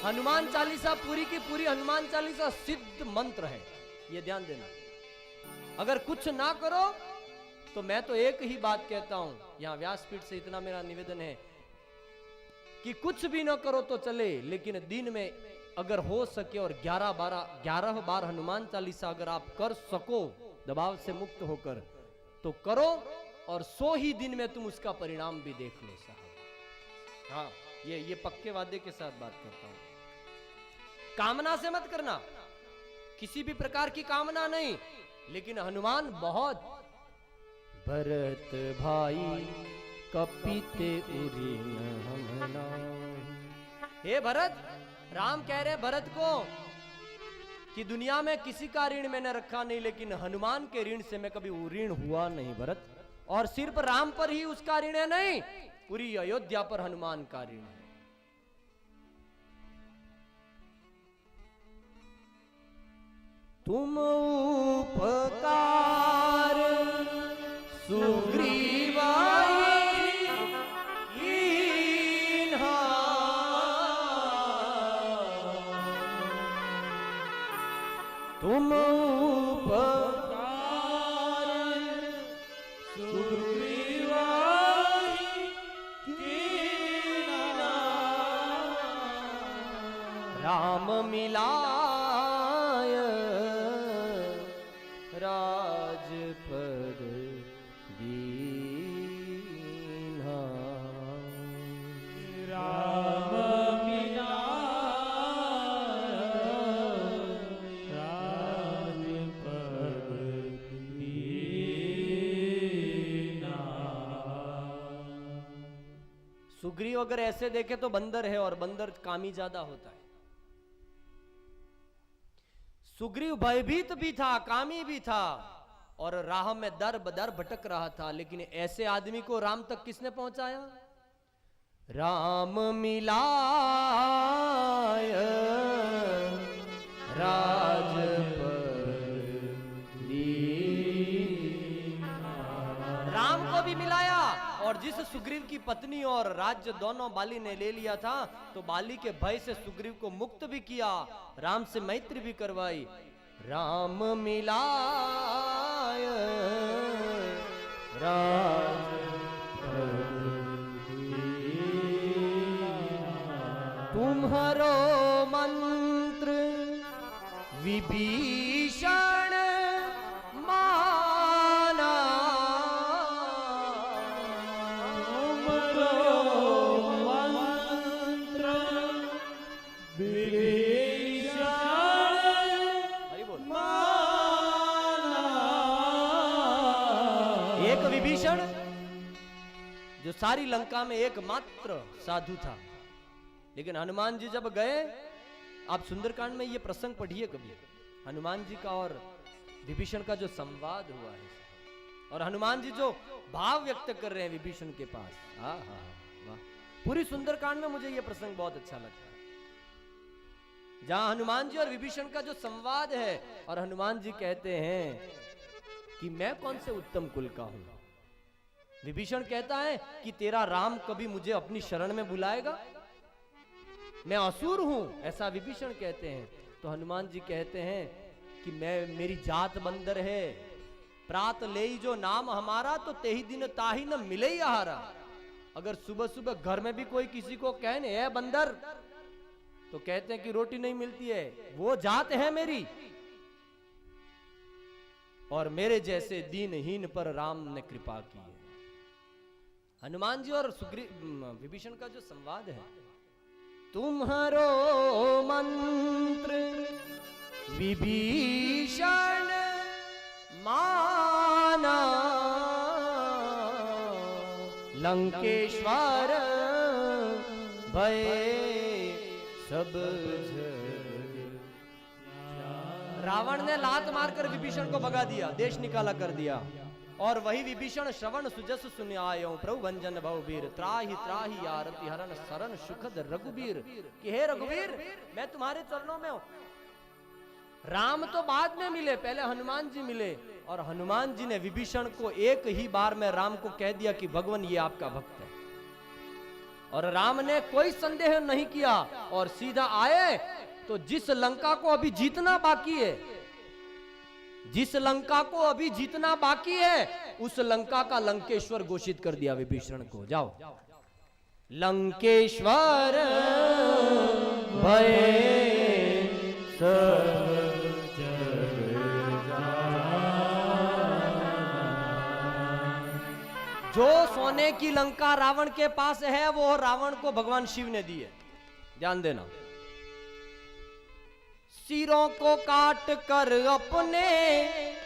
हनुमान चालीसा पूरी की पूरी हनुमान चालीसा सिद्ध मंत्र है, ये ध्यान देना। अगर कुछ ना करो तो मैं तो एक ही बात कहता हूं, यहां व्यासपीठ से इतना मेरा निवेदन है कि कुछ भी ना करो तो चले, लेकिन दिन में अगर हो सके और 11 बार हनुमान चालीसा अगर आप कर सको दबाव से मुक्त होकर तो करो, और 100 ही दिन में तुम उसका परिणाम भी देख लो साहब। हाँ, ये पक्के वादे के साथ बात करता हूं। कामना से मत करना, किसी भी प्रकार की कामना नहीं, लेकिन हनुमान बहुत भरत भाई कपिते उरीन हमना। हे भरत, राम कह रहे भरत को कि दुनिया में किसी का ऋण मैंने रखा नहीं, लेकिन हनुमान के ऋण से मैं कभी ऋण हुआ नहीं भरत। और सिर्फ राम पर ही उसका ऋण है नहीं, पूरी अयोध्या पर हनुमान का ऋण है। तुम उपकार सुग्रीवाई कीन्हा, तुम उपकार सुग्रीवाई कीन्हा, राम मिलाय राजपद दीन्हा, राम मिलाय राजपद दीन्हा। सुग्रीव अगर ऐसे देखे तो बंदर है, और बंदर कामी ज्यादा होता है। सुग्रीव भयभीत भी था, कामी भी था, और राह में दर बदर भटक रहा था, लेकिन ऐसे आदमी को राम तक किसने पहुंचाया? राम मिलाय राजपद दीन्हा, राम को भी मिलाया। और जिस सुग्रीव की पत्नी और राज्य दोनों बाली ने ले लिया था, तो बाली के भय से सुग्रीव को मुक्त भी किया, राम से मैत्री भी करवाई। राम मिलाय राजपद दीन्हा, तुम्हारो मंत्र विभीषण माना, विभीषण जो सारी लंका में एकमात्र साधु था, लेकिन हनुमान जी जब गए, आप सुंदरकांड में ये प्रसंग पढ़िए कभी, हनुमान जी का और विभीषण का जो संवाद हुआ है, और हनुमान जी जो भाव व्यक्त कर रहे हैं विभीषण के पास। हाँ हाँ वाह, पूरी सुंदरकांड में मुझे ये प्रसंग बहुत अच्छा लगता है, जहां हनुमान जी और विभीषण का जो संवाद है, और हनुमान जी कहते हैं कि मैं कौन से उत्तम कुल का हूं। विभीषण कहता है कि तेरा राम कभी मुझे अपनी शरण में बुलाएगा, मैं असुर हूं, ऐसा विभीषण कहते हैं। तो हनुमान जी कहते हैं कि मेरी जात बंदर है, प्रात ले जो नाम हमारा, तो तेही दिन ताही न मिले ही आहारा। अगर सुबह सुबह घर में भी कोई किसी को कहने है बंदर, तो कहते हैं कि रोटी नहीं मिलती है, वो जात है मेरी। और मेरे जैसे दीनहीन पर राम ने कृपा की है। हनुमान जी और विभीषण का जो संवाद है, तुम्हारो मंत्र विभीषण माना, लंकेश्वर भय सब रावण ने लात मारकर विभीषण को भगा दिया, देश निकाला कर दिया। और वही विभीषण श्रवण सुजस सुन्यायो प्रभु भंजन भवबीर, त्राहि त्राहि आरति हरण शरण सुखद रघुबीर, कि हे रघुबीर मैं तुम्हारे चरणों में हूं। राम तो बाद में मिले, पहले हनुमान जी मिले, और हनुमान जी ने विभीषण को एक ही बार में राम को कह दिया कि भगवान ये आपका भक्त है। और राम ने कोई संदेह नहीं किया और सीधा आए तो जिस लंका को अभी जीतना बाकी है, जिस लंका को अभी जीतना बाकी है, उस लंका का लंकेश्वर घोषित कर दिया विभीषण को। जाओ लंकेश्वर भये जो सोने की लंका रावण के पास है वो रावण को भगवान शिव ने दी है। ध्यान देना, सिरों को काट कर अपने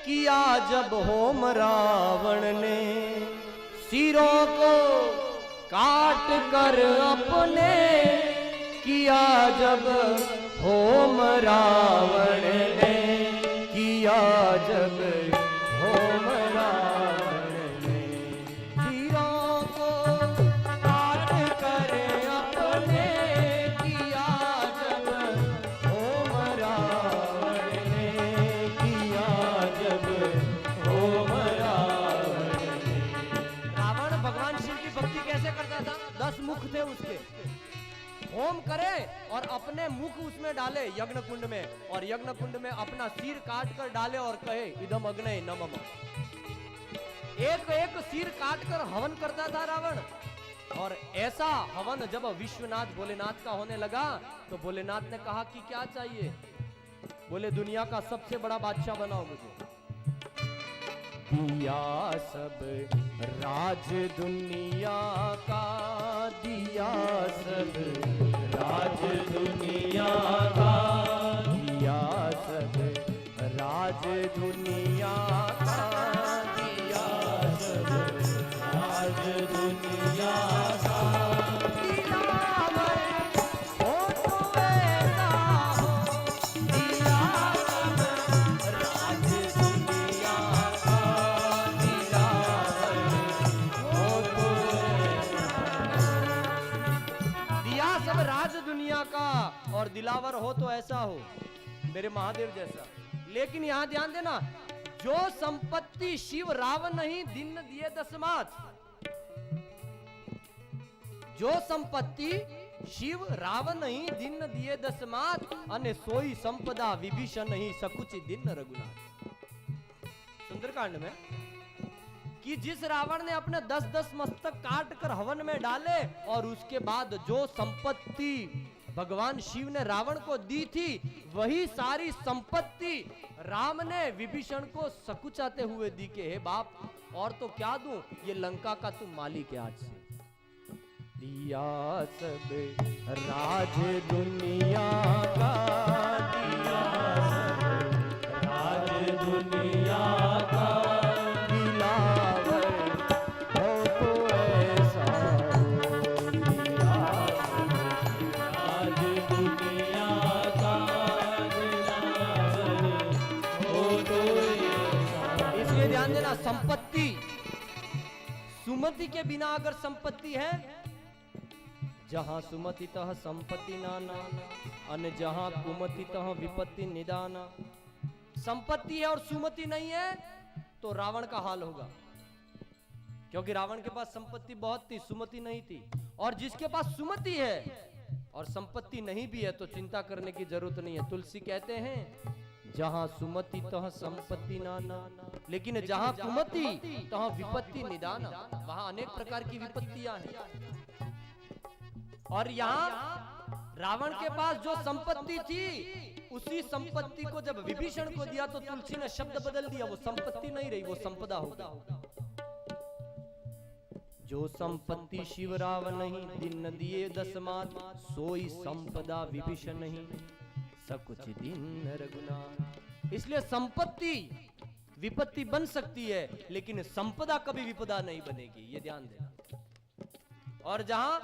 किया जब होम रावण ने, सिरों को काट कर अपने किया जब होम रावण ने, किया जब होम रावण ने, सिरों को काट कर अपने किया जब होम रावण ने, किया जब होम रावण ने। रावण भगवान शिव की भक्ति कैसे करता था? 10 मुख थे उसके, होम करे और अपने मुख उसमें डाले यज्ञ कुंड में, और यज्ञ कुंड में अपना सिर काट कर डाले और कहे इदम अग्ने नमः। एक एक सिर काट कर हवन करता था रावण। और ऐसा हवन जब विश्वनाथ भोलेनाथ का होने लगा तो भोलेनाथ ने कहा कि क्या चाहिए? बोले दुनिया का सबसे बड़ा बादशाह बनाओ मुझे। दिया सब राज दुनिया का, दिया सब राज दुनिया का, दिया सब राज दुनिया का, दिया सब राज दुनिया का, दिलावर हो तो ऐसा हो, दिया सब राज दुनिया का, दिलावर हो तो दिया सब राज दुनिया का और दिलावर हो तो ऐसा हो, मेरे महादेव जैसा। लेकिन यहां ध्यान देना, जो संपत्ति शिव रावण नहीं दिन दिए दसमात, जो संपत्ति शिव रावण नहीं दिन दिए दसमात, अने सोई संपदा विभीषण नहीं सकुच दिन रघुनाथ। सुंदरकांड में कि जिस रावण ने अपने 10-10 मस्तक काट कर हवन में डाले और उसके बाद जो संपत्ति भगवान शिव ने रावण को दी थी, वही सारी संपत्ति राम ने विभीषण को सकुचाते हुए दी के हे बाप और तो क्या दूं, ये लंका का तुम मालिक है आज से। दिया सब राज दुनिया का, दिया सब राज दुनिया का, संपत्ति सुमति के बिना अगर संपत्ति है, जहां सुमति तह संपत्ति नाना, अन जहां कुमति तह विपत्ति निदाना। संपत्ति है और सुमति नहीं है तो रावण का हाल होगा, क्योंकि रावण के पास संपत्ति बहुत थी, सुमति नहीं थी। और जिसके पास सुमति है और संपत्ति नहीं भी है तो चिंता करने की जरूरत नहीं है। तुलसी कहते हैं जहां सुमति तह संपत्ति नाना, लेकिन जहां कुमति तहां विपत्ति निदाना। वहां अनेक प्रकार की विपत्तियां हैं। और यहाँ रावण के पास जो संपत्ति थी, उसी संपत्ति को जब विभीषण को दिया तो तुलसी ने शब्द बदल दिया, वो संपत्ति नहीं रही, वो संपदा होगा। जो संपत्ति शिव रावण नहीं दिन दिए दसमात, सोई संपदा विभीषण नहीं सकुच दिन रघुनाथ। इसलिए संपत्ति विपत्ति बन सकती है, लेकिन संपदा कभी विपदा नहीं बनेगी, ये ध्यान देना। और जहां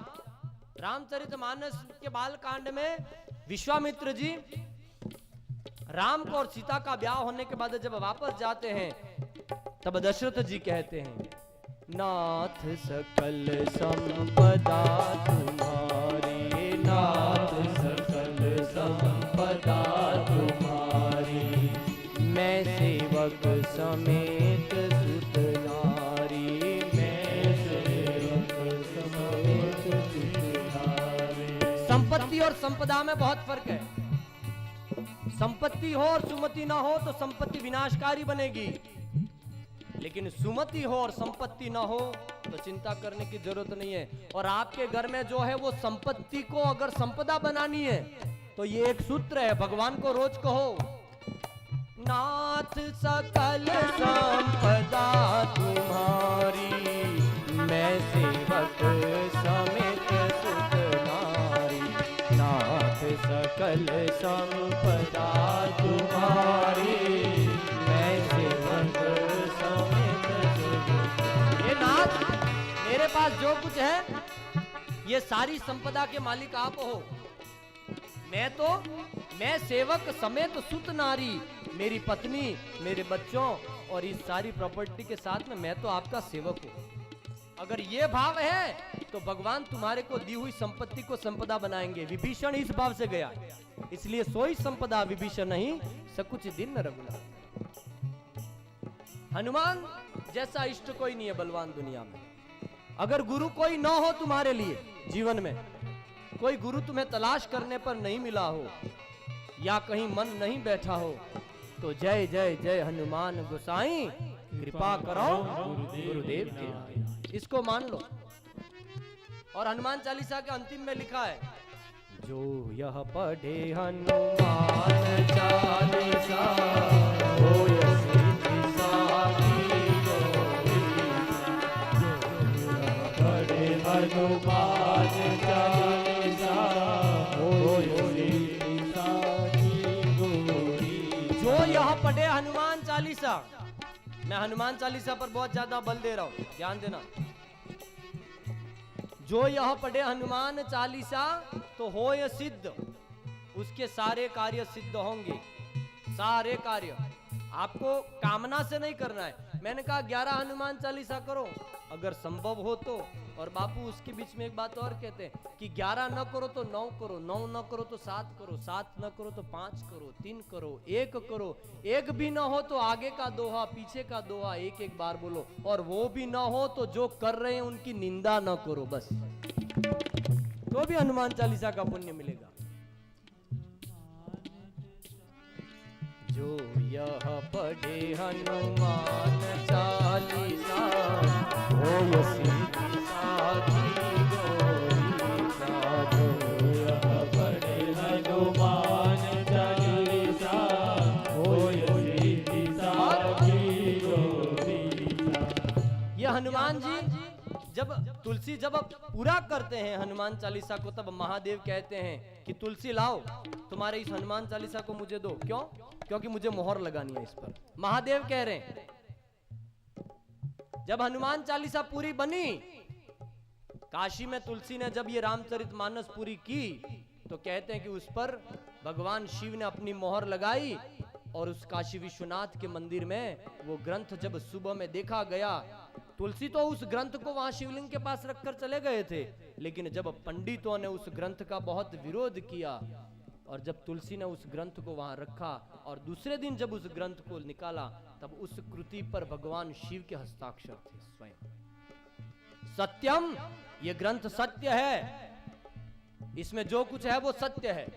रामचरितमानस के बाल कांड में विश्वामित्र जी राम को और सीता का ब्याह होने के बाद जब वापस जाते हैं, तब दशरथ जी कहते हैं नाथ सकल संपदा तुम्हारी, नाथ सकल संपदा तुम्हारी, मैं सेवक समेत सुत नारी, मैं सेवक समेत सुत संपदा में बहुत फर्क है। संपत्ति हो और सुमति ना हो तो संपत्ति विनाशकारी बनेगी, लेकिन सुमति हो और संपत्ति ना हो तो चिंता करने की जरूरत नहीं है। और आपके घर में जो है वो संपत्ति को अगर संपदा बनानी है तो ये एक सूत्र है, भगवान को रोज कहो, नाथ सकल संपदा तुम्हारी, मैं सेवक समेत सुत नारी। नाथ सकल संपदा तुम्हारी, मैं सेवक समेत सुत नारी। ये नाथ, मेरे पास जो कुछ है ये सारी संपदा के मालिक आप हो। मैं सेवक समेत सुत नारी, मेरी पत्नी, मेरे बच्चों और इस सारी प्रॉपर्टी के साथ में मैं तो आपका सेवक हूं। अगर ये भाव है तो भगवान तुम्हारे को दी हुई संपत्ति को संपदा बनाएंगे। विभीषण इस भाव से गया, इसलिए सोई संपदा विभीषण नहीं सकुच दिन रघुनाथ। हनुमान जैसा इष्ट कोई नहीं है बलवान दुनिया में। अगर गुरु कोई न हो तुम्हारे लिए जीवन में, कोई गुरु तुम्हें तलाश करने पर नहीं मिला हो या कहीं मन नहीं बैठा हो, तो जय जय जय हनुमान गोसाई, कृपा करो गुरुदेव के। इसको मान लो। और हनुमान चालीसा के अंतिम में लिखा है, जो यह पढ़े हनुमान चालीसा होय सिद्धि साखी गौरी। जो यह पढ़े हनुमान चालीसा होय सिद्धि साखी गौरी। जो यह पढ़े हनुमान चालीसा, मैं हनुमान चालीसा पर बहुत ज्यादा बल दे रहा हूं, ध्यान देना। जो यह पढ़े हनुमान चालीसा तो होय सिद्ध, उसके सारे कार्य सिद्ध होंगे। सारे कार्य आपको कामना से नहीं करना है। मैंने कहा 11 हनुमान चालीसा करो अगर संभव हो तो। और बापू उसके बीच में एक बात और कहते हैं कि 11 न करो तो 9 करो, 9 न करो तो 7 करो, 7 न करो तो 5 करो, 3 करो, 1 करो। 1 भी न हो तो आगे का दोहा पीछे का दोहा एक एक बार बोलो। और वो भी न हो तो जो कर रहे हैं उनकी निंदा न करो, बस तो भी हनुमान चालीसा का पुण्य मिलेगा। जो यह पढ़े हनुमान चालीसा होय सिद्धि साखी गौरी। जो यह पढ़े हनुमान चालीसा होय सिद्धि साखी गौरी। ये हनुमान जी जब तुलसी जब पूरा करते हैं हनुमान चालीसा को, तब महादेव कहते हैं कि तुलसी लाओ तुम्हारे इस हनुमान चालीसा को मुझे दो। क्यों? क्योंकि मुझे मोहर लगानी है इस पर। महादेव कह रहे हैं जब हनुमान चालीसा पूरी बनी, काशी में तुलसी ने जब ये रामचरितमानस पूरी की, तो कहते हैं कि उस पर भगवान शिव ने अपनी मोहर लगाई। और उस काशी विश्वनाथ के मंदिर में वो ग्रंथ जब सुबह में देखा गया, तुलसी तो उस ग्रंथ को वहां शिवलिंग के पास रखकर चले गए थे, लेकिन जब पंडितों ने उस ग्रंथ का बहुत विरोध किया और जब तुलसी ने उस ग्रंथ को वहां रखा और दूसरे दिन जब उस ग्रंथ को निकाला, तब उस कृति पर भगवान शिव के हस्ताक्षर थे स्वयं। सत्यम, ये ग्रंथ सत्य है, इसमें जो कुछ है वो सत्य है।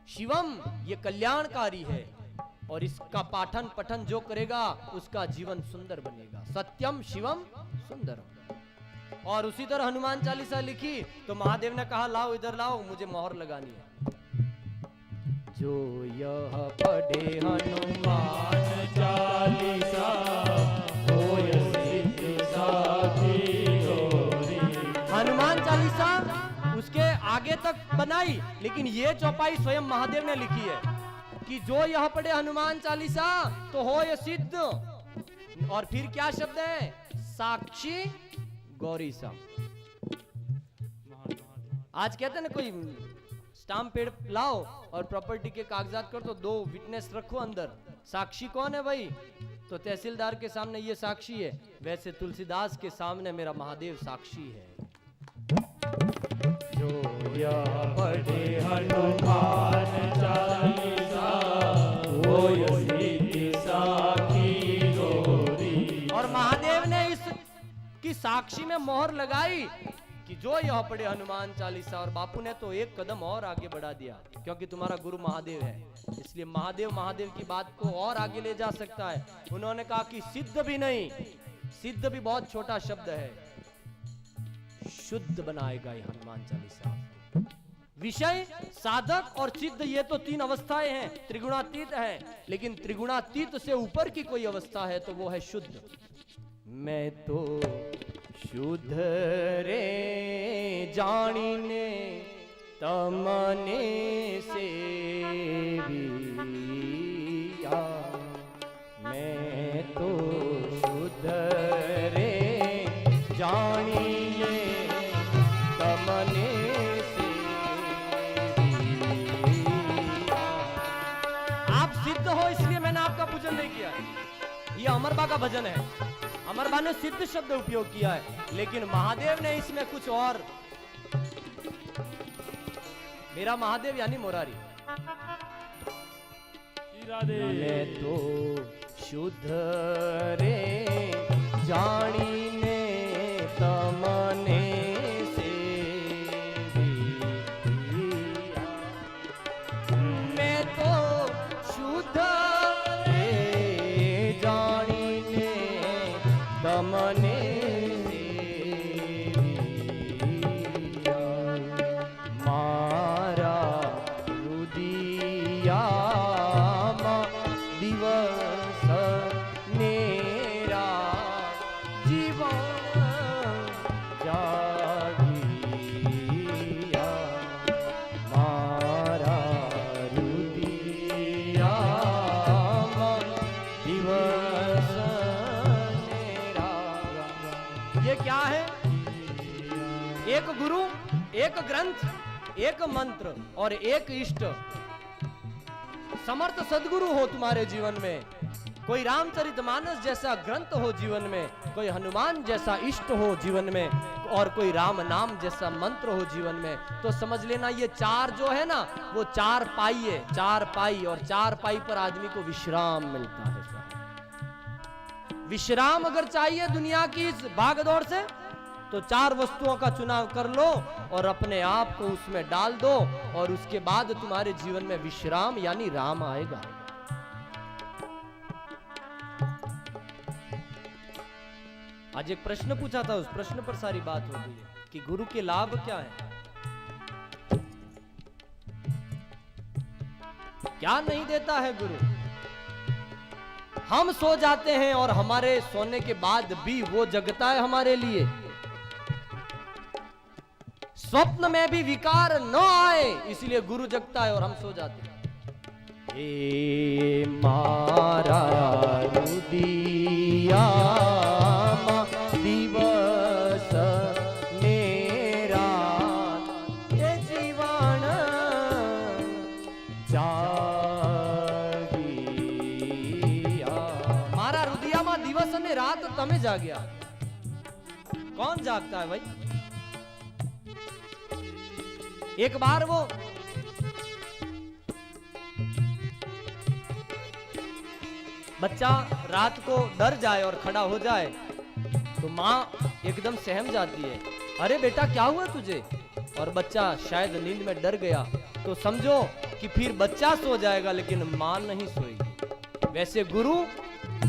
शिवम, ये कल्याणकारी है और इसका पाठन पठन जो करेगा उसका जीवन सुंदर बनेगा। सत्यम शिवम सुंदरम। और उसी तरह हनुमान चालीसा लिखी तो महादेव ने कहा लाओ इधर लाओ, मुझे मोहर लगानी है। जो यह पढ़े हनुमान चालीसा होय सिद्धि साखी गौरी। हनुमान चालीसा उसके आगे तक बनाई, लेकिन ये चौपाई स्वयं महादेव ने लिखी है कि जो यह पढ़े हनुमान चालीसा तो होय सिद्ध। और फिर क्या शब्द है? साक्षी गौरी सम। आज कहते हैं ना कोई स्टाम्प पेड़ लाओ और प्रॉपर्टी के कागजात कर तो 2 विटनेस रखो अंदर। साक्षी कौन है भाई? तो तहसीलदार के सामने ये साक्षी है, वैसे तुलसीदास के सामने मेरा महादेव साक्षी है। जो यह पढ़े हनुमान चालीसा होय सिद्धि साखी गौरी। और महादेव ने इस की साक्षी में मोहर लगाई कि जो यह पढ़े हनुमान चालीसा। और बापू ने तो एक कदम और आगे बढ़ा दिया, क्योंकि तुम्हारा गुरु महादेव है, इसलिए महादेव महादेव की बात को और आगे ले जा सकता है। उन्होंने कहा कि सिद्ध भी नहीं, सिद्ध भी बहुत छोटा शब्द है, शुद्ध बनाएगा ये हनुमान चालीसा। विषय, साधक और सिद्ध, ये तो तीन अवस्थाएं हैं, त्रिगुणातीत है। लेकिन त्रिगुणातीत से ऊपर की कोई अवस्था है तो वो है शुद्ध। मैं तो शुद्ध रे जानिने तमने सेविया, मैं तो शुद्ध रे जानिने तमने सेविया। आप सिद्ध हो इसलिए मैंने आपका पूजन नहीं किया। ये अमरबा का भजन है, अमरबा ने सिद्ध शब्द उपयोग किया है, लेकिन महादेव ने इसमें कुछ और। मेरा महादेव यानी मुरारी। मैं तो शुद्ध रे जानिने तमने सेविया, मैं तो शुद्ध रे जानिने तमने सेविया, मारा रुदिया दिवस नेरा जीवन जागिया, मारा रुदिया दिवस नेरा। ये क्या है? एक गुरु, एक ग्रंथ, एक मंत्र और एक इष्ट। समर्थ सदगुरु हो तुम्हारे जीवन में, कोई रामचरितमानस जैसा ग्रंथ हो जीवन में, कोई हनुमान जैसा इष्ट हो जीवन में, और कोई राम नाम जैसा मंत्र हो जीवन में, तो समझ लेना ये चार जो है ना, वो चार पाई है, चार पाई। और चार पाई पर आदमी को विश्राम मिलता है। विश्राम अगर चाहिए दुनिया की इस भागदौड़ से, तो चार वस्तुओं का चुनाव कर लो और अपने आप को उसमें डाल दो, और उसके बाद तुम्हारे जीवन में विश्राम यानी राम आएगा। आज एक प्रश्न पूछा था, उस प्रश्न पर सारी बात हो गई है कि गुरु के लाभ क्या है, क्या नहीं देता है गुरु। हम सो जाते हैं और हमारे सोने के बाद भी वो जगता है हमारे लिए। स्वप्न में भी विकार न आए इसलिए गुरु जगता है और हम सो जाते हैं। ए मारा रुदिया दिवस नेरा ये जीवन जागिया। मारा रुदिया मा दिवस ने रात तमे जाग्या। कौन जागता है भाई? एक बार वो बच्चा रात को डर जाए और खड़ा हो जाए तो माँ एकदम सहम जाती है, अरे बेटा क्या हुआ तुझे? और बच्चा शायद नींद में डर गया तो समझो कि फिर बच्चा सो जाएगा लेकिन माँ नहीं सोएगी। वैसे गुरु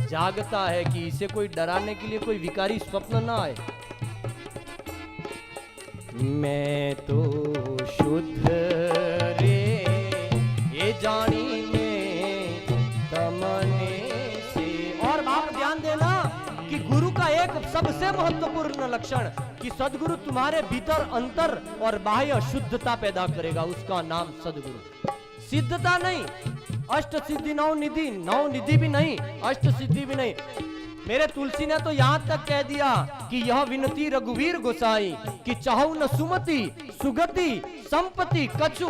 जागता है कि इसे कोई डराने के लिए कोई विकारी स्वप्न ना आए। मैं तो शुद्ध रे ये जानी ने तमने से। और बाप ध्यान देना कि गुरु का एक सबसे महत्वपूर्ण लक्षण कि सदगुरु तुम्हारे भीतर अंतर और बाह्य शुद्धता पैदा करेगा, उसका नाम सदगुरु। सिद्धता नहीं, अष्ट सिद्धि नौ निधि भी नहीं, अष्ट सिद्धि भी नहीं। मेरे तुलसी ने तो यहां तक कह दिया कि यह विनती रघुवीर गोसाई कि चाहू न सुमति सुगति संपत्ति कछु।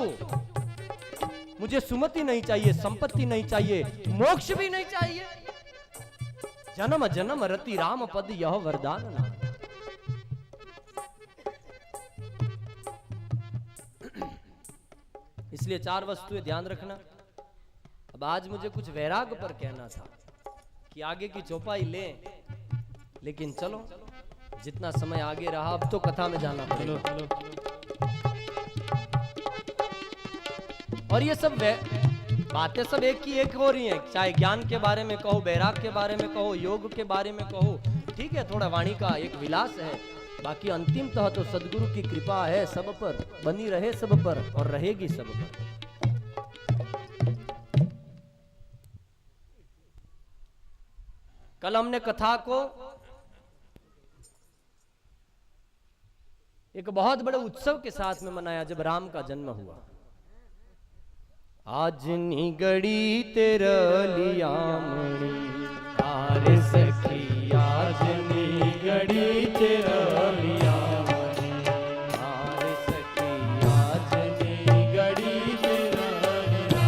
मुझे सुमति नहीं चाहिए, संपत्ति नहीं चाहिए, मोक्ष भी नहीं चाहिए। जन्म जन्म रति राम पद यह वरदान ना। इसलिए चार वस्तुएं ध्यान रखना। अब आज मुझे कुछ वैराग पर कहना था कि आगे की चौपाई ले, लेकिन चलो जितना समय आगे रहा अब तो कथा में जाना पड़ेगा। और ये सब बातें सब एक की एक हो रही हैं, चाहे ज्ञान के बारे में कहो, बैराग के बारे में कहो, योग के बारे में कहो, ठीक है, थोड़ा वाणी का एक विलास है, बाकी अंतिमतः तो सदगुरु की कृपा है सब पर, बनी रहे सब पर और रहेगी सब पर। कल हमने कथा को एक बहुत बड़े उत्सव के साथ में मनाया जब राम का जन्म हुआ। आज निगड़ी तेरा लिया मणि तारे सखी, आज निगड़ी तेरा लिया मणि तारे सखी, आज निगड़ी तेरा लिया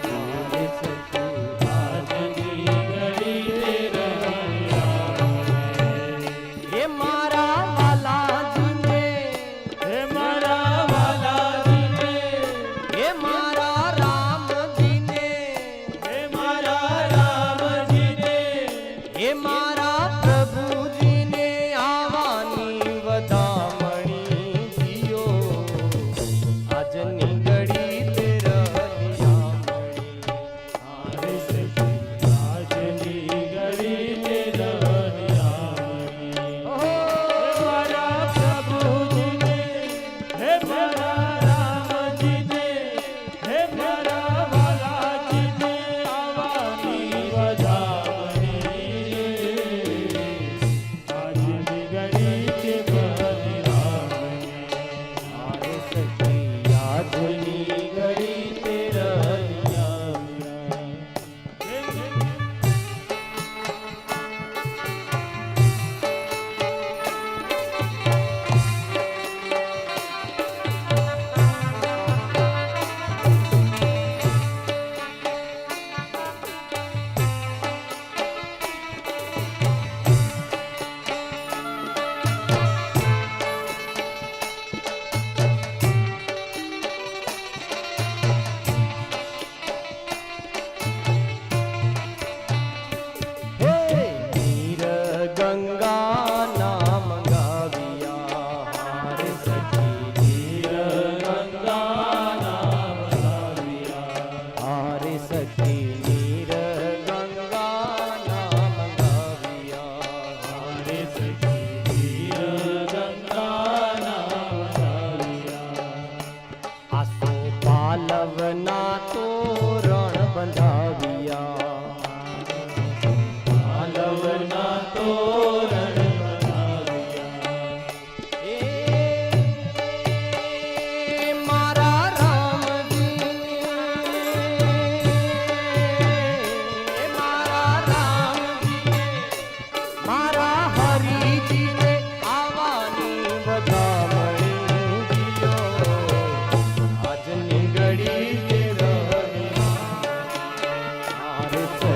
तारे सखी, आज निगड़ी तेरा लिया मणि। ये मारा वाला जिने, हे मारा वाला जिने, हे मारा राम जी ने, हे मारा राम जी ने, हे मारा प्रभु जी ने आवानी वदामणी जियो, आज निगड़ी तेरा लिया मणि तारे सखी, आज निगड़ी तेरा लिया मणि। हे मारा प्रभु जी ने, हे मारा राम जी ने, हे मारा वाला जी ने आवानी वदामणी, आज निगड़ी तेरा लिया मणि तारे सखी, आज निगड़ी तेरा लिया मणि। नीर गंगा नाम गाविया, हारे सखी नीर गंगा नाम गाविया, हारे सखी नीर गंगा नाम गाविया, हारे सखी नीर गंगा नाम गाविया। आसो पालवना तोरण बंधाविया, पालवना तोरण बंधाविया। ए मारा राम जी ने, मारा राम जी ने, मारा हरि जी ने आवानी वदामणी जियो, आज निगड़ी तेरा लिया तारे सखी,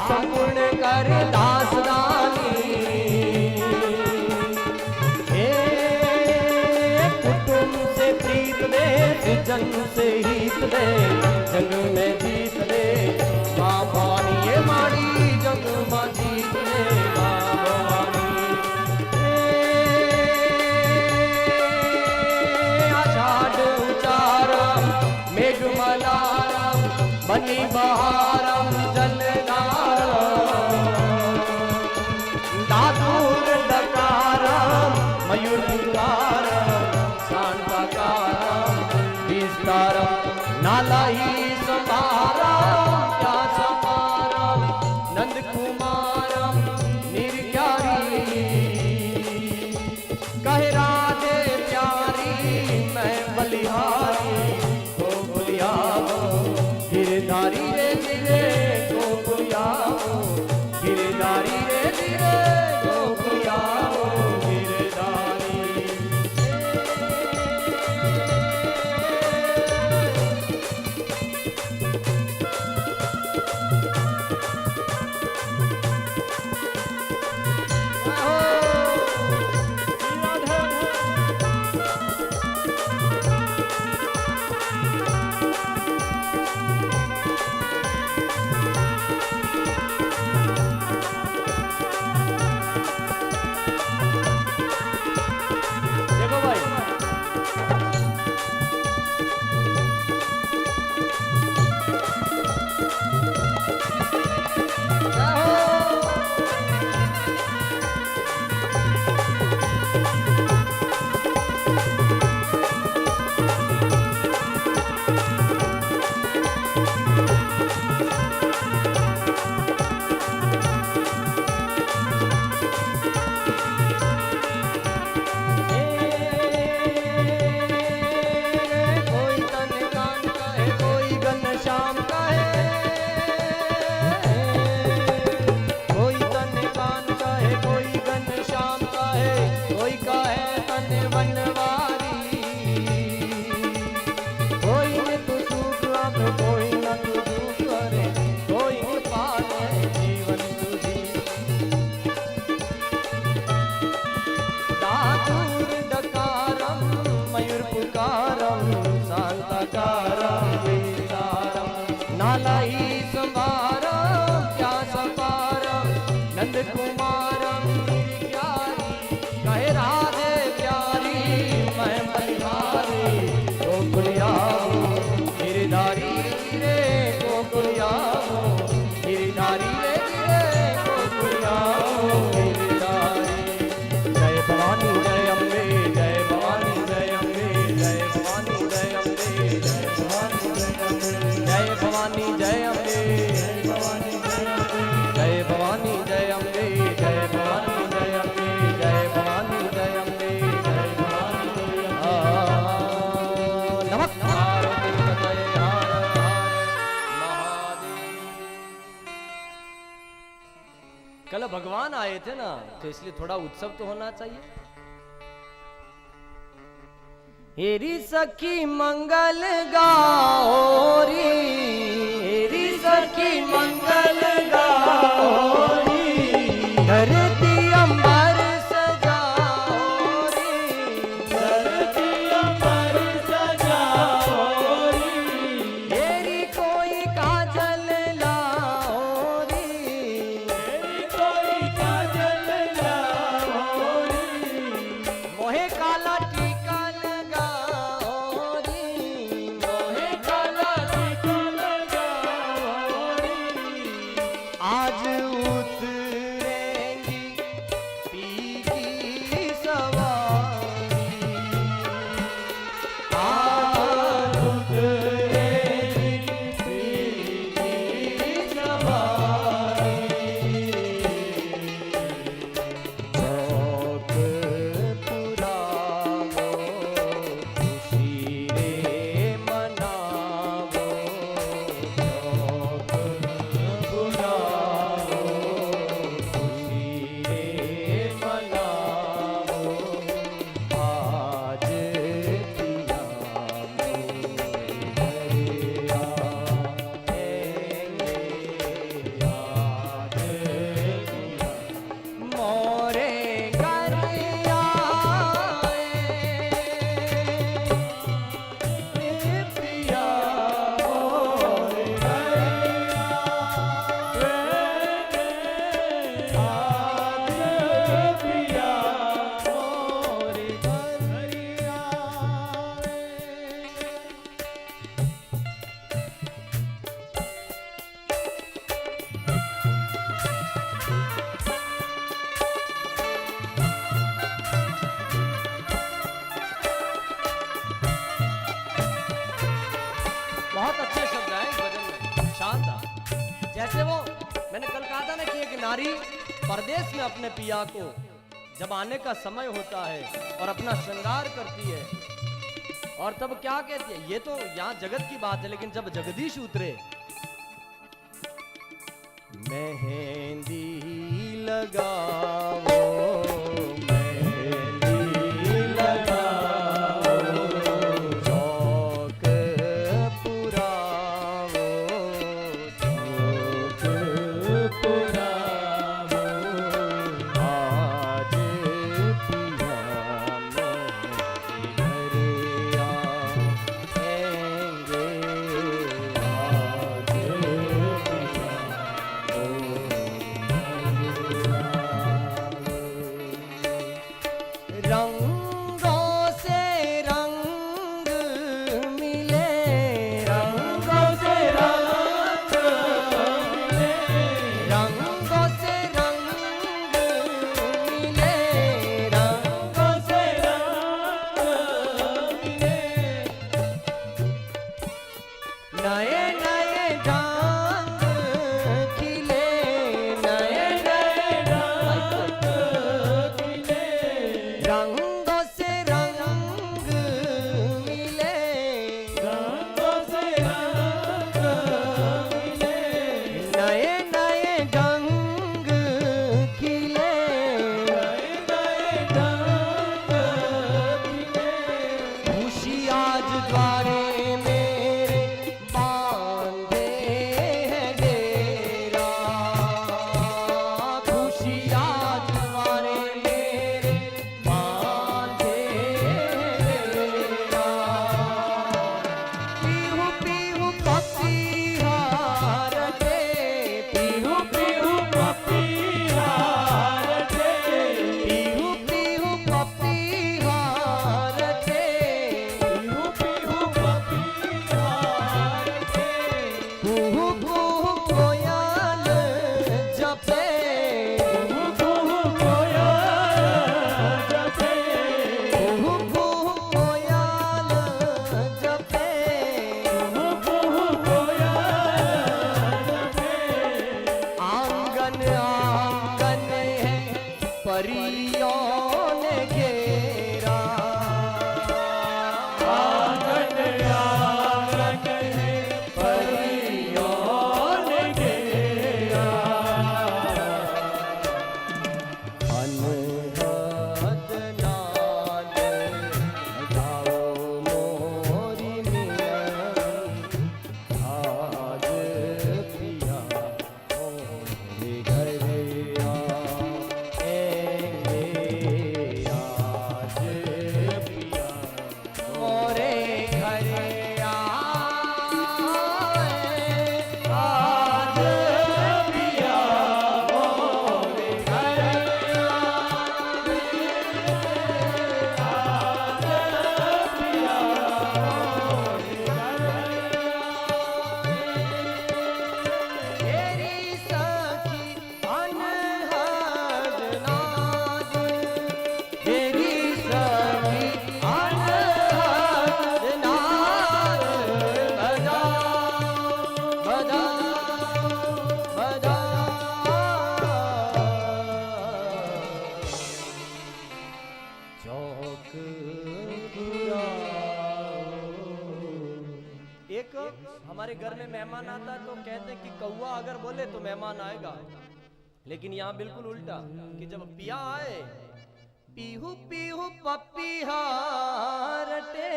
संपूर्ण कर दास दानी। हे कुटुंब से प्रीत दे, जन से हित दे, जंग में जीत दे माँ भवानी। ये माड़ी जंग में जीत दे माँ भवानी। आषाढ़ उचारम मेघमलारम बनी बहारम जलधारम। दादूर दकारम मयूर पुकारम शांताकारम विस्तारम। नाला ही संभारम क्या संभारम नंद कुमारम निर्ज्ञारी। कहे राधे प्यारी मैं बलिहारी को बुलियावो गिरधारी रे गिरे को बुलियावो गिरधारी रे गिरे को बुलियावो गिरधारी। देखो भाई कोई तन कान का है कोई घनश्याम का है। कोई तन कान का है कोई घनश्याम का है। कोई का है तन बनवारी। कोई ने तो सुख लाभ कोई न तो दुख करे। कोई ने पाले जीवन तुझी। दादूर दकारम मयूर पुकारम शांताकारम विस्तारम। नाला ही संभारम क्या संभारम नंद कुमारम निर्ज्ञारी। कहे राधे प्यारी मैं बलिहारी को बुलियावो गिरधारी रे को बुलियावो गिरधारी रे गिरे को बुलियावो गिरधारी। जय भवानी जय अम्बे जय भवानी जय अम्बे जय भवानी जय अम्बे जय भवानी जय अम्बे जय भवानी जय अम्बे जय भवानी जय अम्बे जय भवानी जय अम्बे जय भवानी जय अम्बे जय भवानी जय अम्बे। नमस्कार जय हर हर महादेव। कल भगवान आए थे ना तो इसलिए थोड़ा उत्सव तो होना चाहिए। हेरी सखी मंगल गाओरी हेरी सखी मंगल गाओरी। धरती अंबर सजाओरी धरती अंबर सजाओरी। हेरी कोई काजल लाओरी हेरी कोई काजल लाओरी। मोहे काला टीका लगाओरी मोहे काला टीका लगाओरी। आज उतरेंगी जैसे वो मैंने कल कहा था ना कि एक नारी परदेश में अपने पिया को जब आने का समय होता है और अपना श्रृंगार करती है, और तब क्या कहती है, ये तो यहाँ जगत की बात है, लेकिन जब जगदीश उतरे, मेहंदी लगाओ मेहंदी लगाओ, चौक पुराओ चौक पुराओ, आज पिया मेरे घर आएंगे, आज रंगों से रंग मिले, रंगों से रंग मिले, रंगों से रंग मिले, रंगों से रंग मिले, नए नए ढंग खिले, नए नए ढंग खिले, रंगों से रंग मिले, रंगों से रंग मिले, नए नए ढंग खिले, नए नए ढंग खिले, खुशी आज द्वारे मेरे बांधे है डेरा, खुशी आज द्वारे मेरे बांधे है डेरा, पीहू पीहू पपीहार दे, पीहू पीहू पपीहार दे, पीहू पीहू पपीहार दे, पीहू पीहू पपीहार दे, कुहू कुहू कोयल जपे, कुहू कुहू कोयल जपे, कुहू कुहू कोयल जपे, कुहू कुहू कोयल जपे, आंगन आंगन है परियों ने घेरा, आंगन आंगन है परियों ने घेरा, अनहद नाद गाओ मोरी मियां, आज पिया मोरे घर आएंगे, आज पिया मोरे घर आए, आज पिया मोरे घर तेरी सखी अनहद नाद, तेरी सखी अनहद नाद, बजा बजा बजा, चौक एक हमारे घर में मेहमान आता है तो कहते हैं कि कौवा अगर बोले तो मेहमान आएगा, लेकिन यहाँ बिल्कुल उल्टा, कि जब पिया आए, पीहू पीहू पपीहार टे,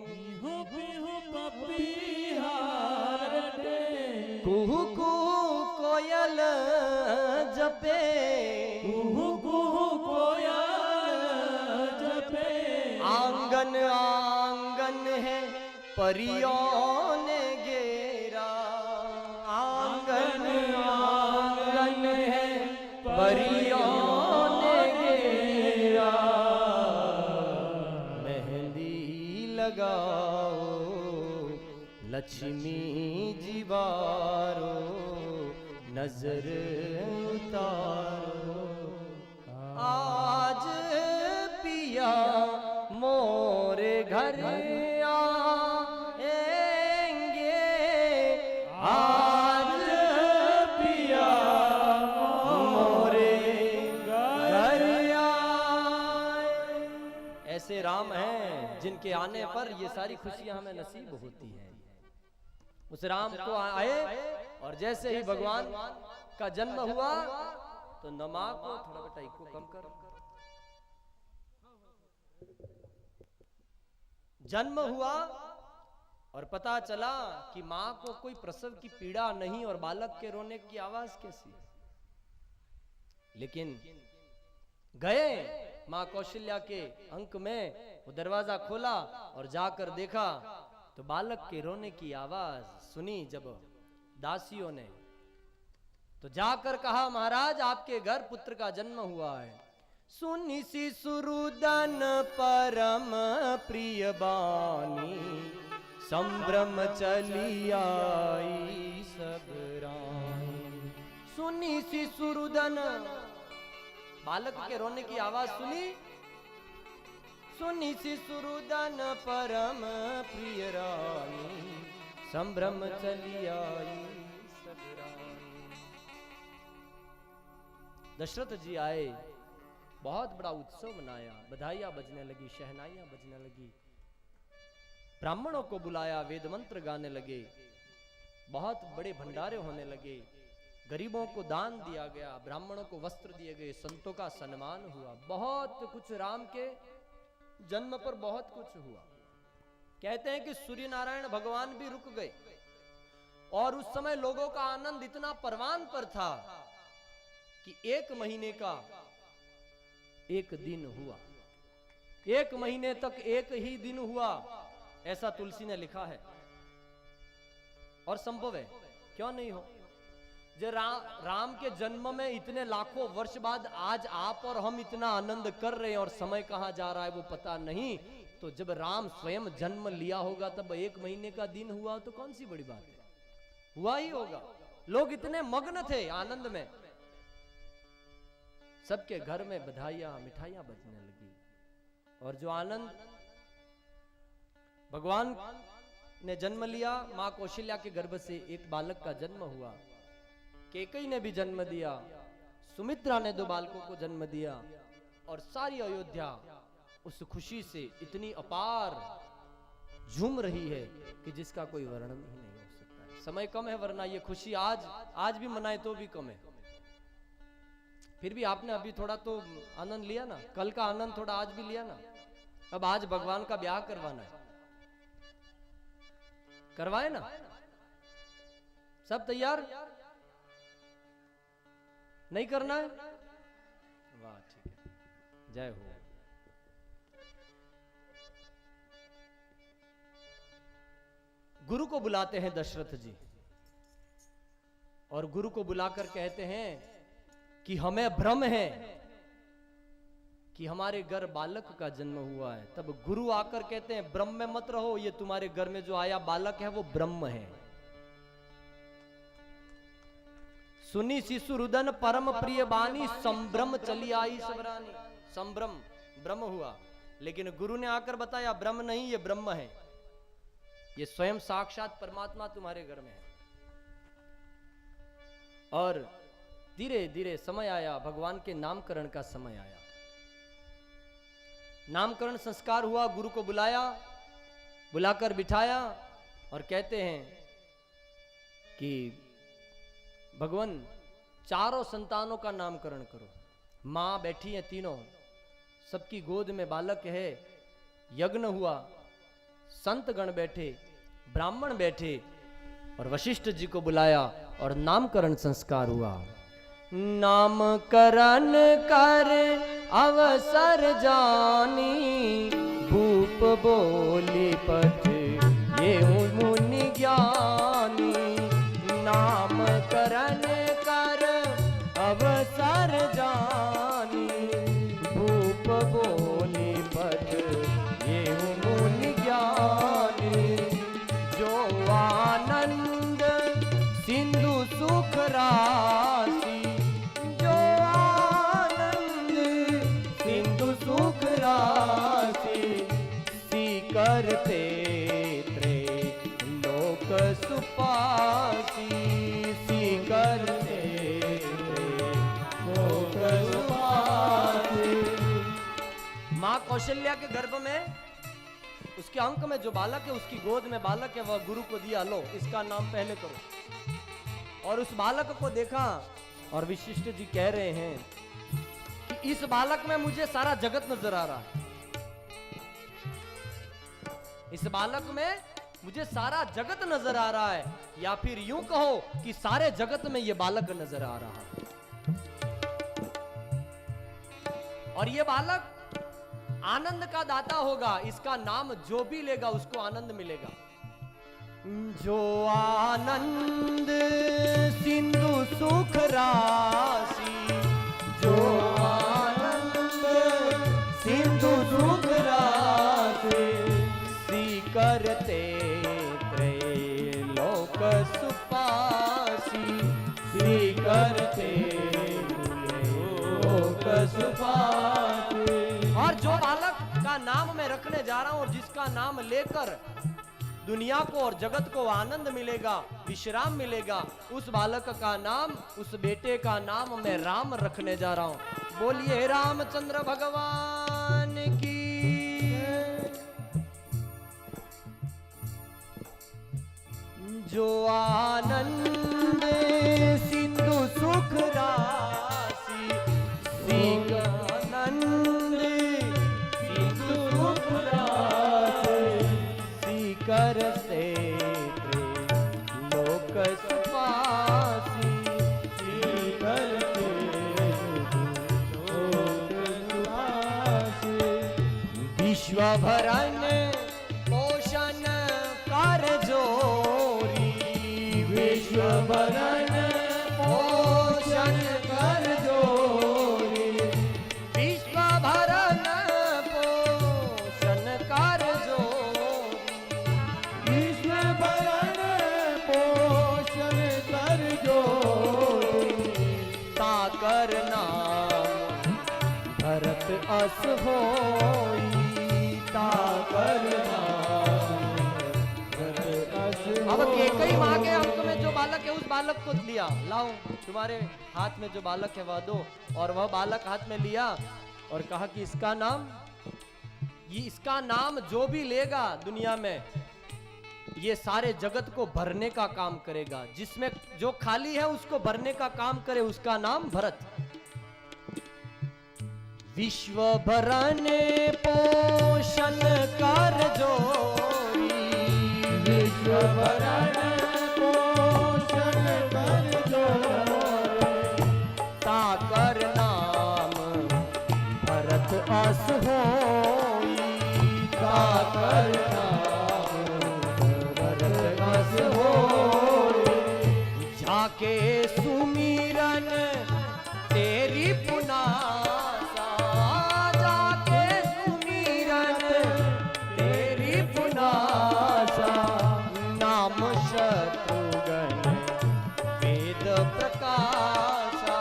पीहू पीहू पपीहार टे, कुहू कुहू कोयल जपे, कुहू कुहू कोयल जपे, आंगन आंगन है परियों ने घेरा, आंगन आंगन है परियों ने घेरा, मेहंदी लगाओ लक्ष्मी जीवारो, नजर उतारो, आज पिया मोरे घर आएंगे, आज राम हैं जिनके आने पर ये सारी खुशियां हमें नसीब होती हैं। उस राम को आए और जैसे ही भगवान का जन्म हुआ तो नमा को थोड़ा बेटा इको कम कर, जन्म हुआ और पता चला कि मां को कोई प्रसव की पीड़ा नहीं और बालक के रोने की आवाज कैसी। लेकिन गए मां कौशल्या के अंक में, वो दरवाजा खोला और जाकर देखा तो बालक के रोने की आवाज सुनी। जब दासियों ने तो जाकर कहा महाराज आपके घर पुत्र का जन्म हुआ है। सुनी शिशुरुदन परम प्रिय बानी, संभ्रम चली आई सब रानी। सुनी शिशुरुदन, बालक के रोने की आवाज सुनी। सुनी शिशुरुदन परम प्रिय रानी, संभ्रम चली आई सब रानी। दशरथ जी आए, बहुत बड़ा उत्सव मनाया, बधाइयां बजने लगी, शहनाइयां बजने लगी, ब्राह्मणों को बुलाया, वेद मंत्र गाने लगे, बहुत बड़े भंडारे होने लगे, गरीबों को दान दिया गया, ब्राह्मणों को वस्त्र दिए गए, संतों का सम्मान हुआ, बहुत कुछ राम के जन्म पर बहुत कुछ हुआ। कहते हैं कि सूर्य नारायण भगवान भी रुक गए और उस समय लोगों का आनंद इतना परवान पर था कि 1 महीने का 1 दिन हुआ। 1 महीने तक 1 ही दिन हुआ, ऐसा तुलसी ने लिखा है। और संभव है, क्यों नहीं हो। जो राम के जन्म में इतने लाखों वर्ष बाद आज आप और हम इतना आनंद कर रहे हैं और समय कहां जा रहा है वो पता नहीं, तो जब राम स्वयं जन्म लिया होगा तब 1 महीने का दिन हुआ तो कौन सी बड़ी बात है, हुआ ही होगा। लोग इतने मग्न थे आनंद में, सबके घर में बधाइयां मिठाइयां बजने लगी। और जो आनंद, भगवान ने जन्म लिया, मां कौशल्या के गर्भ से एक बालक का जन्म हुआ, कैकेयी ने भी जन्म दिया, सुमित्रा ने 2 बालकों को जन्म दिया और सारी अयोध्या उस खुशी से इतनी अपार झूम रही है कि जिसका कोई वर्णन ही नहीं हो सकता है। समय कम है, वरना ये खुशी आज भी मनाए तो भी कम है। फिर भी आपने अभी थोड़ा तो आनंद लिया ना, कल का आनंद थोड़ा आज भी लिया ना। अब आज भगवान का ब्याह करवाना है, करवाए ना, सब तैयार, नहीं करना है? वाह, ठीक है, जय हो। गुरु को बुलाते हैं दशरथ जी और गुरु को बुलाकर कहते हैं कि हमें भ्रम है कि हमारे घर बालक का जन्म हुआ है। तब गुरु आकर कहते हैं ब्रह्म में मत रहो, ये तुम्हारे घर में जो आया बालक है वो ब्रह्म है। सुनी शिशुरुदन परम प्रिय बानी, संभ्रम चली आई सब रानी। संभ्रम ब्रह्म हुआ, लेकिन गुरु ने आकर बताया ब्रह्म नहीं, ये ब्रह्म है, ये स्वयं साक्षात परमात्मा तुम्हारे घर में है। और धीरे धीरे समय आया, भगवान के नामकरण का समय आया। नामकरण संस्कार हुआ, गुरु को बुलाया, बुलाकर बिठाया और कहते हैं कि भगवान 4 संतानों का नामकरण करो। मां बैठी है तीनों, सबकी गोद में बालक है, यज्ञ हुआ, संत गण बैठे, ब्राह्मण बैठे और वशिष्ठ जी को बुलाया और नामकरण संस्कार हुआ। नामकरण कर अवसर जानी, भूप बोली पथ ये मुनि ज्ञानी। नामकरण कर अवसर जानी, भूप बोली पथ ये मुनि ज्ञानी। जो आनंद सिंधु सुख राशि, जो आनंद सिंधु सुख राशि। सी करते त्रे लोक सुपासी, सी कर कौशल्या के गर्भ में उसके अंक में जो बालक है, उसकी गोद में बालक है, वह गुरु को दिया, लो इसका नाम पहले करो। और उस बालक को देखा और वशिष्ठ जी कह रहे हैं कि इस बालक में मुझे सारा जगत नजर आ रहा है, इस बालक में मुझे सारा जगत नजर आ रहा है, या फिर यूं कहो कि सारे जगत में यह बालक नजर आ रहा है। और यह बालक आनंद का दाता होगा, इसका नाम जो भी लेगा उसको आनंद मिलेगा। जो आनंद सिंधु सुख राशि, जो आनंद सिंधु सुख राशि, सी करते त्रैलोक सुपासी, सी करते त्रैलोक सुपासी। और जो बालक का नाम मैं रखने जा रहा हूं और जिसका नाम लेकर दुनिया को और जगत को आनंद मिलेगा, विश्राम मिलेगा, उस बालक का नाम, उस बेटे का नाम मैं राम रखने जा रहा हूं। बोलिए रामचंद्र भगवान की। जो आनंद सिंधु सुख राशि, सिंह आनंद सिंधु सुख राशि, सी करते लोक सुपासी, सी करते लोक सुपासी। विश्व भरण पोषण कर जोरी, विश्व भरण पोषण कर जोरी, विश्व भरण पोषण कर जोरी, विश्व भरण पोषण कर जोरी। ताकर नाम भरत अस होई, ताकर अब केकई माँ के अंक में जो बालक है उस बालक को लिया, लाओ तुम्हारे हाथ में जो बालक है वह दो। और वह बालक हाथ में लिया और कहा कि इसका नाम, ये इसका नाम जो भी लेगा दुनिया में, ये सारे जगत को भरने का काम करेगा, जिसमें जो खाली है उसको भरने का काम करे, उसका नाम भरत। विश्व भरने पोषण कर जोरी, विश्व भरण पोषण कर जोरी। ताकर नाम भरत अस होई, ताकर नाम भरत अस होई। जाके सुमिरन तेरी पुनासा, जाके सुमिरन तेरी पुनासा। नाम शत्रुघ्न वेद प्रकाशा,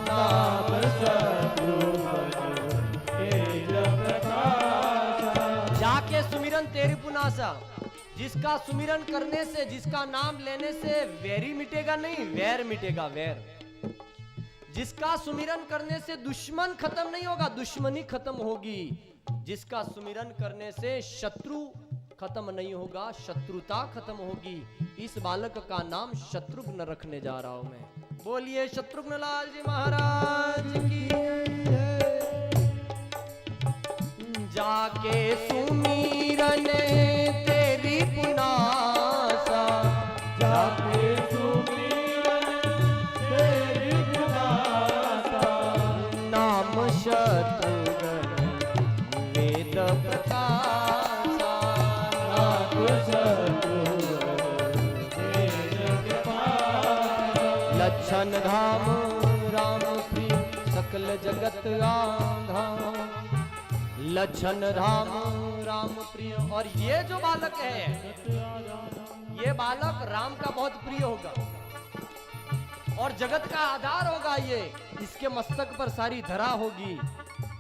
नाम शत्रुघ्न वेद प्रकाशा। जाके सुमिरन तेरी पुनासा, जिसका सुमिरन करने से, जिसका नाम लेने से वैरी मिटेगा नहीं, वैर मिटेगा, वैर। जिसका सुमिरन करने से दुश्मन खत्म नहीं होगा, दुश्मनी खत्म होगी। जिसका सुमिरन करने से शत्रु खत्म नहीं होगा, शत्रुता खत्म होगी। इस बालक का नाम शत्रुघ्न रखने जा रहा हूं मैं। बोलिए शत्रुघ्न लाल जी महाराज की। जाके सुमिरन तेरी पुनासा, जाके सुमिरन तेरी पुनासा। नाम शत्रुघ्न वेद प्रकाशा, नाम शत्रुघ्न वेद प्रकाशा। लक्षण धाम राम प्रिय सकल जगत आधाम, लक्षण धाम राम प्रिय। और ये जो बालक है, ये बालक राम का बहुत प्रिय होगा और जगत का आधार होगा। ये इसके मस्तक पर सारी धरा होगी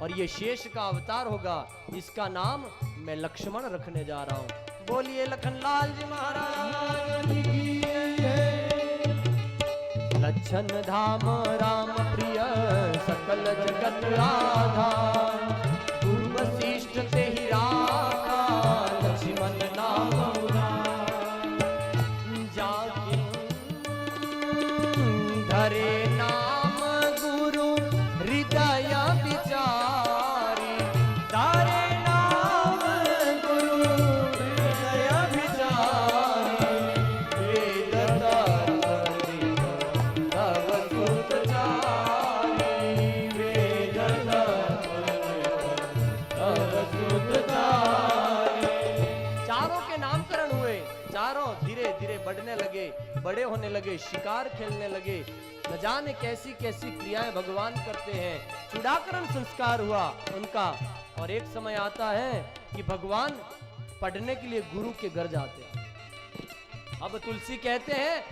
और ये शेष का अवतार होगा। इसका नाम मैं लक्ष्मण रखने जा रहा हूं। बोलिए लखन लाल जी महाराज की। लक्षण धाम राम प्रिय सकल जगत आधार, वशिष्ठ बड़े होने लगे, शिकार खेलने लगे, न जाने कैसी कैसी क्रियाएं भगवान करते हैं। चूड़ाकरण संस्कार हुआ उनका, और एक समय आता है कि भगवान पढ़ने के लिए गुरु के घर जाते हैं। अब तुलसी कहते हैं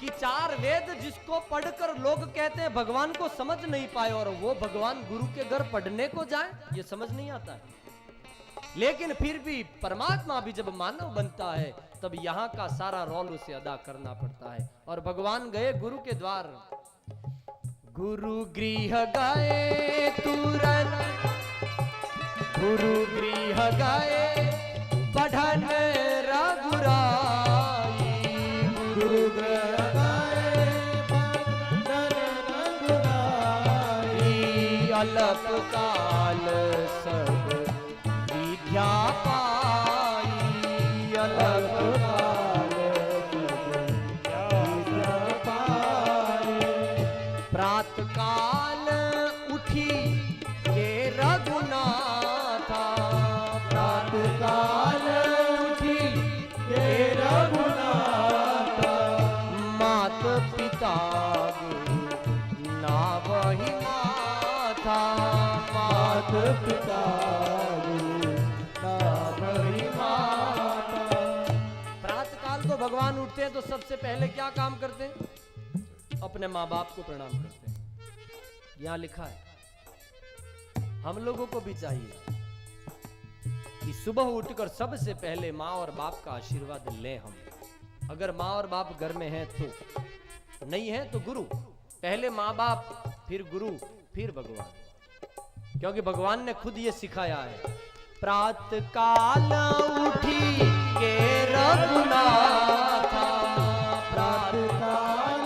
कि 4 वेद जिसको पढ़कर लोग कहते हैं भगवान को समझ नहीं पाए, और वो भगवान गुरु के घर पढ़ने को जाए, ये समझ नहीं आता है। लेकिन फिर भी परमात्मा भी जब मानव बनता है तब यहाँ का सारा रोल उसे अदा करना पड़ता है। और भगवान गए गुरु के द्वार, गुरु गृह गए तुरंत, गुरु गृह गए पढ़न रघुराई, गुरु गृह गए पढ़न रघुराई, अलप काल सब विद्या पाई, अलप काल विद्या पाई। प्रात काल उठी के रघुनाथा, प्रात काल उठी के रघुनाथा, मात पिता ना वही माथा, मात पिता भगवान उठते हैं तो सबसे पहले क्या काम करते हैं? अपने माँ बाप को प्रणाम करते हैं। यहां लिखा है हम लोगों को भी चाहिए कि सुबह उठकर सबसे पहले माँ और बाप का आशीर्वाद लें हम। अगर माँ और बाप घर में हैं तो, नहीं है तो गुरु। पहले माँ बाप, फिर गुरु, फिर भगवान, क्योंकि भगवान ने खुद ये सिखाया है। प्रात काल उठी के रघुनाथा, प्रात काल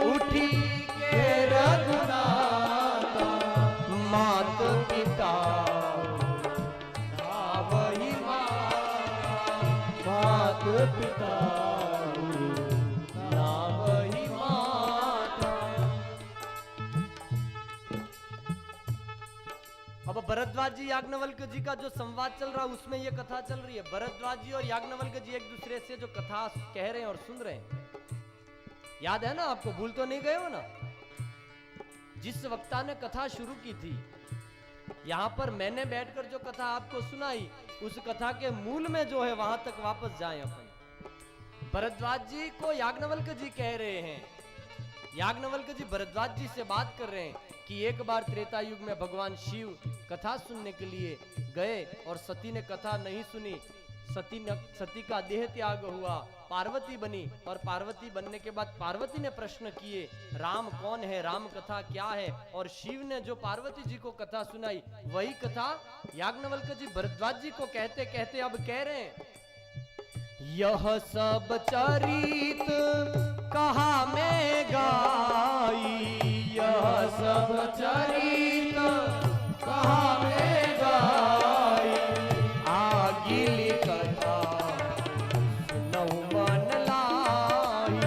उठी के रघुनाथा, मात पिता ना वही मात पिता ना वही माता। अब भरद्वाज जी याज्ञवल्क्य जी का जो संवाद चल रहा है उसमें ये कथा चल रही है। भरद्वाज जी और याज्ञवल्क्य जी एक दूसरे से जो कथा कह रहे हैं और सुन रहे हैं, याद है ना आपको? भूल तो नहीं गए हो ना? जिस वक्ता ने कथा शुरू की थी, यहां पर मैंने बैठकर जो कथा आपको सुनाई, उस कथा के मूल में जो है वहां तक वापस जाएं अपन। भरद्वाज जी को याज्ञवल्क्य जी कह रहे हैं, याज्ञवल्क्य जी भरद्वाज जी से बात कर रहे हैं कि एक बार त्रेता युग में भगवान शिव कथा सुनने के लिए गए और सती ने कथा नहीं सुनी। सती का देह त्याग हुआ, पार्वती बनी, और पार्वती बनने के बाद पार्वती ने प्रश्न किए राम कौन है, राम कथा क्या है, और शिव ने जो पार्वती जी को कथा सुनाई वही कथा याज्ञवल्क्य जी भरद्वाज जी को कहते कहते अब कह रहे हैं, यह सब चरित कहा मैं गाई, यह सब चरित कहा मैं गाई, आगिली कथा सुनऊ मन लाई,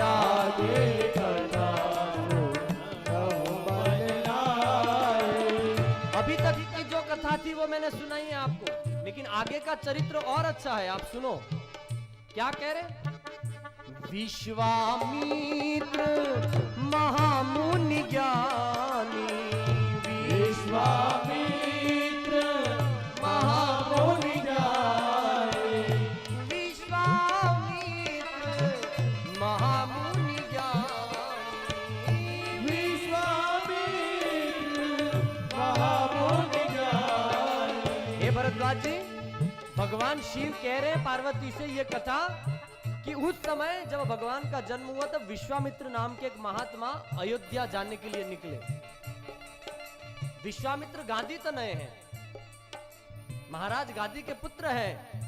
आगिली कथा सुनऊ मन लाई। अभी तक की जो कथा थी वो मैंने सुनाई है आपको, लेकिन आगे का चरित्र और अच्छा है, आप सुनो क्या कह रहे। विश्वामित्र महामुनि ज्ञानी, विश्वामित्र महामुनि ज्ञानी, विश्वामित्र महामुनि ज्ञानी, विश्वामित्र महामुनि ज्ञानी। हे भरद्वाज जी, भगवान शिव कह रहे हैं पार्वती से ये कथा कि उस समय जब भगवान का जन्म हुआ तब विश्वामित्र नाम के एक महात्मा अयोध्या जाने के लिए निकले। विश्वामित्र गांधी तनय हैं, महाराज गांधी के पुत्र हैं,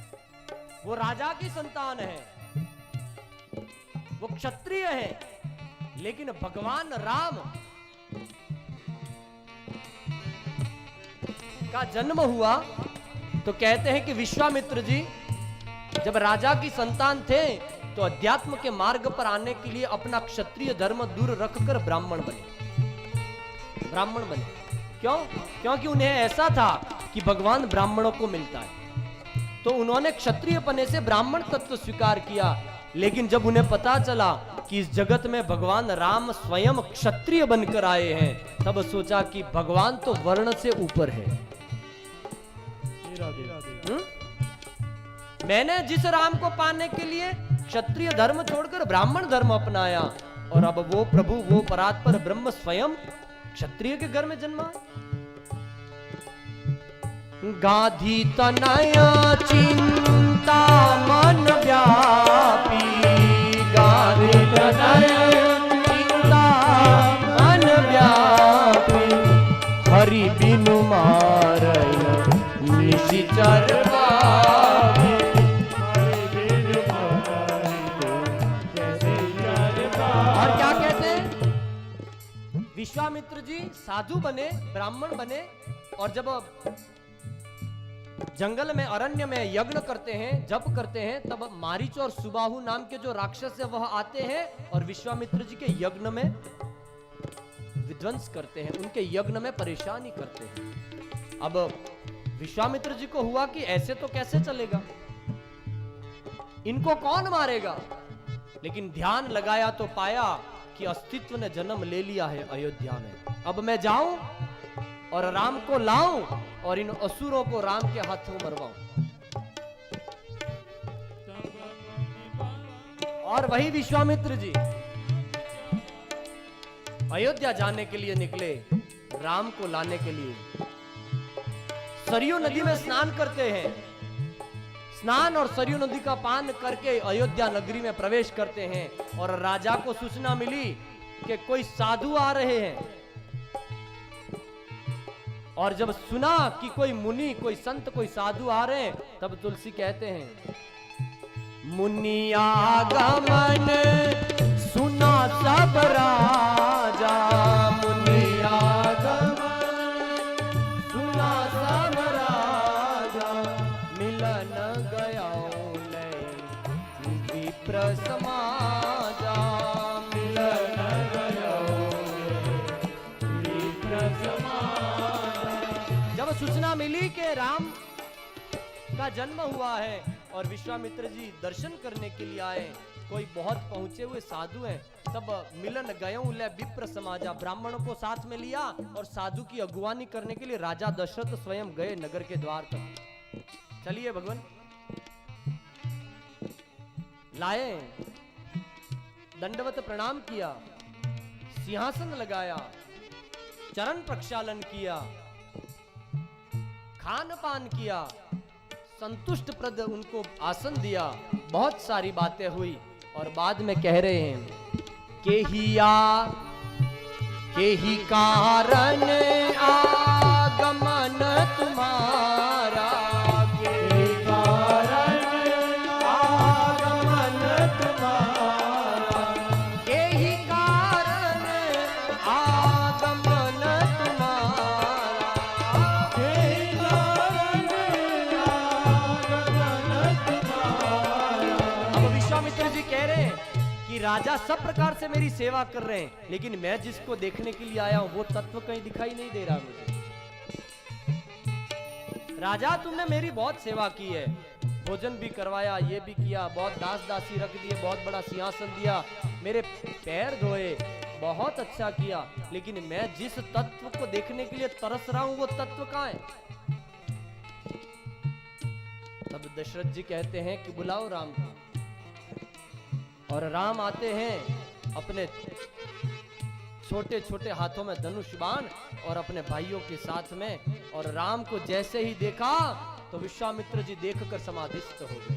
वो राजा की संतान है, वो क्षत्रिय है। लेकिन भगवान राम का जन्म हुआ तो कहते हैं कि विश्वामित्र जी जब राजा की संतान थे तो अध्यात्म के मार्ग पर आने के लिए अपना क्षत्रिय धर्म दूर रखकर ब्राह्मण बने। ब्राह्मण बने क्यों? क्योंकि उन्हें ऐसा था कि भगवान ब्राह्मणों को मिलता है, तो उन्होंने क्षत्रिय पने से ब्राह्मण तत्व स्वीकार किया लेकिन जब उन्हें पता चला कि इस जगत में भगवान राम स्वयं क्षत्रिय बनकर आए हैं, तब सोचा कि भगवान तो वर्ण से ऊपर है। मैंने जिस राम को पाने के लिए क्षत्रिय धर्म छोड़कर ब्राह्मण धर्म अपनाया, और अब वो प्रभु, वो परात्पर ब्रह्म स्वयं क्षत्रिय के घर में जन्मा। गाधी तनया चिंता मन व्यापी, गाधी तनया चिंता मन व्यापी, हरि बिनु मारय निशिचर बापी। और क्या कहते हैं? विश्वामित्र जी साधु बने, ब्राह्मण बने, और जब जंगल में, अरण्य में यज्ञ करते हैं, जप करते हैं, तब मारीच और सुबाहु नाम के जो राक्षस है वह आते हैं और विश्वामित्र जी के यज्ञ में विध्वंस करते हैं, उनके यज्ञ में परेशानी करते हैं। अब विश्वामित्र जी को हुआ कि ऐसे तो कैसे चलेगा, इनको कौन मारेगा? लेकिन ध्यान लगाया तो पाया कि अस्तित्व ने जन्म ले लिया है अयोध्या में। अब मैं जाऊं और राम को लाऊं और इन असुरों को राम के हाथों मरवाऊं। और वही विश्वामित्र जी अयोध्या जाने के लिए निकले, राम को लाने के लिए। सरयू नदी में स्नान करते हैं, स्नान और सरयू नदी का पान करके अयोध्या नगरी में प्रवेश करते हैं, और राजा को सूचना मिली कि कोई साधु आ रहे हैं। और जब सुना कि कोई मुनि, कोई संत, कोई साधु आ रहे हैं, तब तुलसी कहते हैं, मुनि आगमन सुना सब राजा, मुनि आगमन सुना सब राजा, मिलन गया विप्र समाजा, मिलन गया विप्र समाजा। जब सूचना मिली कि राम का जन्म हुआ है और विश्वामित्र जी दर्शन करने के लिए आए, कोई बहुत पहुंचे हुए साधु हैं, तब मिलन गयों ले विप्र समाजा, ब्राह्मणों को साथ में लिया और साधु की अगुवानी करने के लिए राजा दशरथ स्वयं गए नगर के द्वार तक। चलिए भगवान, लाए, दंडवत प्रणाम किया, सिंहासन लगाया, चरण प्रक्षालन किया, खान पान किया, संतुष्ट प्रद उनको आसन दिया, बहुत सारी बातें हुई। और बाद में कह रहे हैं, के ही कारण आगमन तुम्हारा, के ही कारण आगमन तुम्हारा, के ही कारण आगमन तुम्हारा, के ही कारण आगमन तुम्हारा। अब विश्वामित्र जी कह रहे हैं कि राजा सब प्रकार से मेरी सेवा कर रहे हैं, लेकिन मैं जिसको देखने के लिए आया हूं वो तत्व कहीं दिखाई नहीं दे रहा मुझे। राजा, तुमने मेरी बहुत सेवा की है, भोजन भी करवाया, ये भी किया, बहुत दास दासी रख दिए, बहुत बड़ा सिंहासन दिया, मेरे पैर धोए, बहुत अच्छा किया, लेकिन मैं जिस तत्व को देखने के लिए तरस रहा हूं वो तत्व कहां है? तब दशरथ जी कहते हैं कि बुलाओ राम को। और राम आते हैं अपने छोटे छोटे हाथों में धनुष बाण और अपने भाइयों के साथ में, और राम को जैसे ही देखा तो विश्वामित्र जी देखकर समाधिस्थ हो गए।